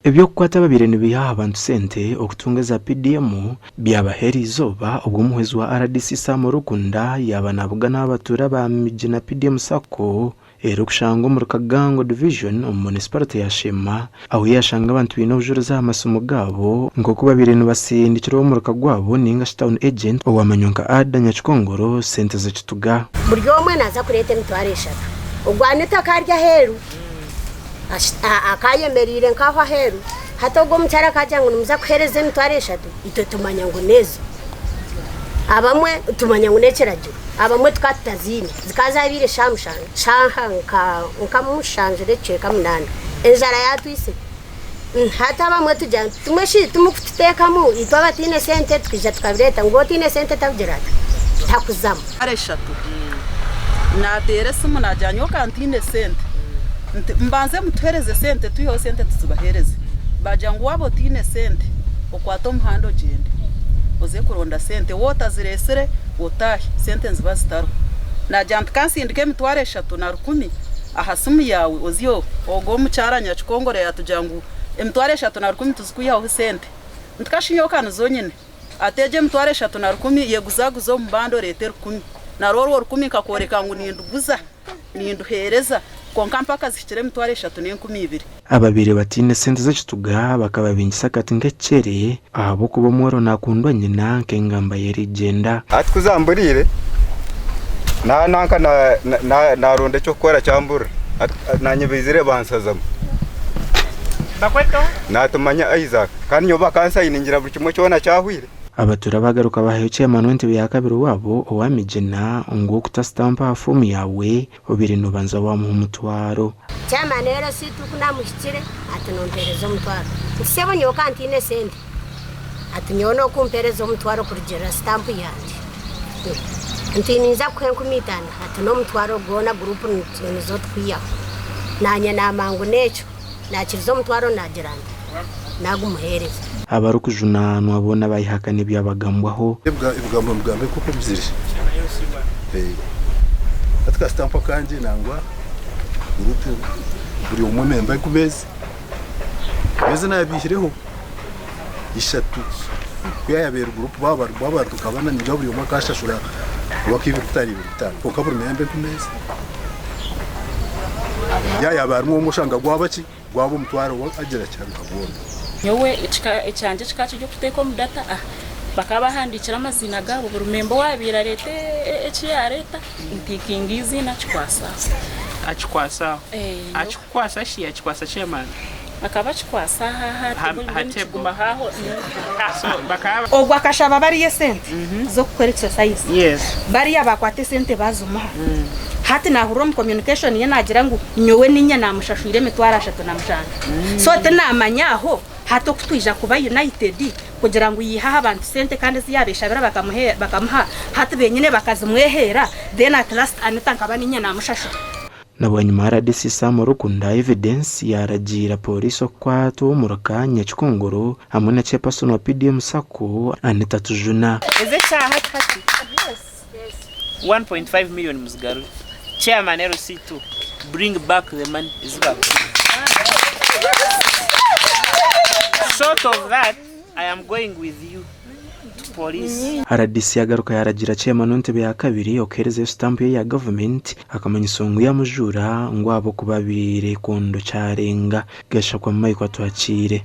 Ebyo kukwata babire nibiha abantu sente okutunga za PDM byabahera izoba ubwo muhezi wa RDC Samurukunda yabanavuga n'abatura ba Mijina PDM Sako kushanga mu Rukagango division municipality ya Shema aho yashanga abantu bino bujuriza amasomo gabo ngo kuba babire nibasindikira mu Rukagwabo ninga town agent owamanyonka ada Nyakikongoro sente za kituga buryo omwe naza kurete mitwaresha ugwanita karya heru akayemerire nkaho heru hatogo mutara kajya ngo numuza kuhereze mitwaresha ito tumanya ngo neza abamwe tumanya ngo nekerajyo abamwe twatazine zikazabire shamushanga shahanka nkamushanje receka munana enjara yatwise hata bamwe tujya tumeshi tumukutekamu ito batine sente twija tukabireta ngo tine sente tabgerata takuzama areshatu natere sumu najyanyo kantine sente mbanze mutwereze sente tuyo sente tuzubahereze bajya ngo wabo tine sente okwato muhando gende oze kuronda sente wota ziresere wotahi sente nziba zitaro najya ntkansindike mitware 3 na 10 ahasumu yawe oziyo ogo mucyara Nyakikongoro yatujya ngo emitware 3 na 10 tuzikuyaho sente ntkashinyo kana zonyine ateje mitware 3 na 10 yeguzaguzo mbando leta 10 na roro 10 kakoreka ngo ninduguza ninduhereza konka mpaka zikire mitware 3 n'enkumi ababire batine sente za kituga bakababingisa kati ngecere abo kubo mworo nakundwa nyina nkengamba yerigenda atkuzamburire nanka na ronde cyo kora cyambura nanyibizire bansazamo bakweto natumanya Isaac kandi nyoba kansayiningira buri kimwe cyona cyahwire abatura bagaruka bahece manwente ya kabiri wabo owamijena ngo kutastampa fomu yawe obiri nubanza wa mu mutwaro cyama nero situ kuna mushikire atunonterezo mutwaro sebo nyoka antine sente atunyono kumperezo mutwaro kurigera stamp yandi ntiniza kwenkumitana atuno mutwaro gona group nizo twiya nanya namangu necho nakirizo mutwaro nageranda nagumuhereza abarukujuna nwabona bayihakane byabagambwaho ibwambo mgambe kuko biziri atka stampa kanje nangwa urutu buri umwe memba kumezi meze nabishyireho ishatu kuyayabera group baba tukabana nibyo buri umwe kashashura wakibi kutari bitanu ko buri memba kumezi yayabarimo umushanga gwabaki gwabo mutwaro agera cyane kabona nyowe icyanje cyacu cyo kuteka mu data bakaba handikira amazina gabo burumembo wabira leta ya leta ntikingizi na chikwasa achikwasa shi achikwasa chairman bakaba chikwasa hatebuma haho so bakaba ogwa kashaba bari yesente zo gukora exercise yes bari yabakwate sente bazuma hati na hurом communication yenagira ngo nyowe ninya namushashire mitwara 3 na mushanga so te namanyaho hato kutwija kuba United kugira ngo yihaha abantu sente kandi ziyabesha bira bakamuha hati benyine bakazimwehera then at last anitanka baninya namushashu nabonye RDC Samurukunda evidence yaragira polisi kwato mu Rukagango Nyakikongoro hamwe na chairperson wa PDM Sako Anita Tujuna eze cyaha kati 1.5 million musgaru chairman LC2 bring back the money is back. Short of that, I am going with you to police. RDC yagaruka yaragira chairman w'intebe ya kabiri okereze stamp ya government akamanya isongo ya mujura ngo abo kubabire kondo cyarenga gasha kwa mayi kwatwakire